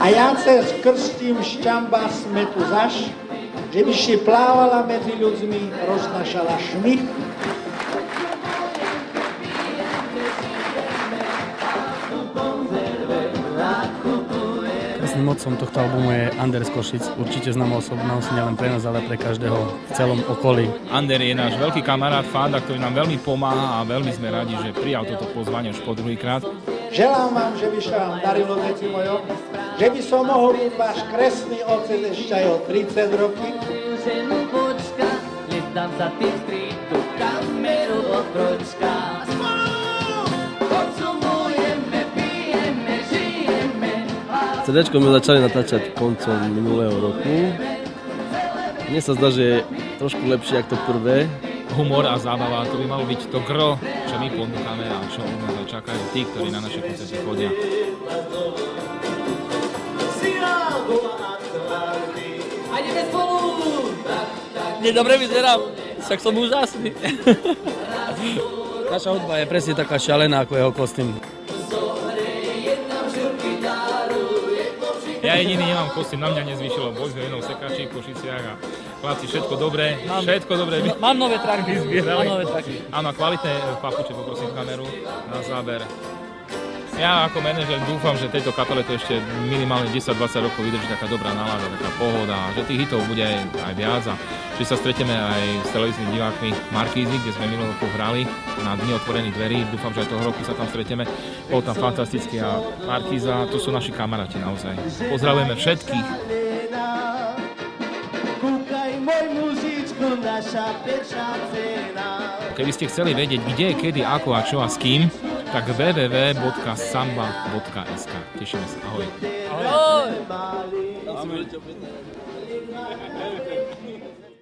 A ja cez krstím šťamba smetu zaš, že by si plávala medzi ľuďmi, roznašala šmych. Krásnym motcom tohto albumu je Ander z Košic, určite známa osobnosť, nielen pre nás, ale pre každého v celom okolí. Ander je náš veľký kamarát, fanda, ktorý nám veľmi pomáha a veľmi sme radi, že prijal toto pozvanie už po druhýkrát. Želám vám, že by sa vám darilo, deti mojo, že by som mohol byť váš kresný otec ešte aj o 30 roky. CDčko sme začali natáčať koncom minulého roku. Mne sa zdá, že je trošku lepšie ako to prvé. Humor a zábava, to by malo byť to gro, čo my ponúkame a čo u nás aj čakajú tí, ktorí na naše koncerty chodia. Dobre vyzerám, však som úžasný. Naša hudba je presne taká šialená ako jeho kostým. Ja jediný nemám kostým, na mňa nezvýšilo, boli sme jednou sekači v Košiciach a chlapci, všetko dobré, všetko dobré. Mám nové traky, Áno, kvalitné papuče, poprosím kameru na záber. Ja ako manažer dúfam, že tejto kapele to ešte minimálne 10-20 rokov vydrží taká dobrá nálada, taká pohoda, že tých hitov bude aj viac a že sa stretneme aj s televíznymi divákmi Markízy, kde sme minulý rok hrali na Dni otvorených dverí. Dúfam, že aj toho roku sa tam stretneme. Bol tam fantastický a Markíza, to sú naši kamaráti naozaj. Pozdravujeme všetkých. Keby ste chceli vedieť, kde, kedy, ako a čo a s kým, tak www.samba.sk. Tešíme sa. Ahoj. Ahoj.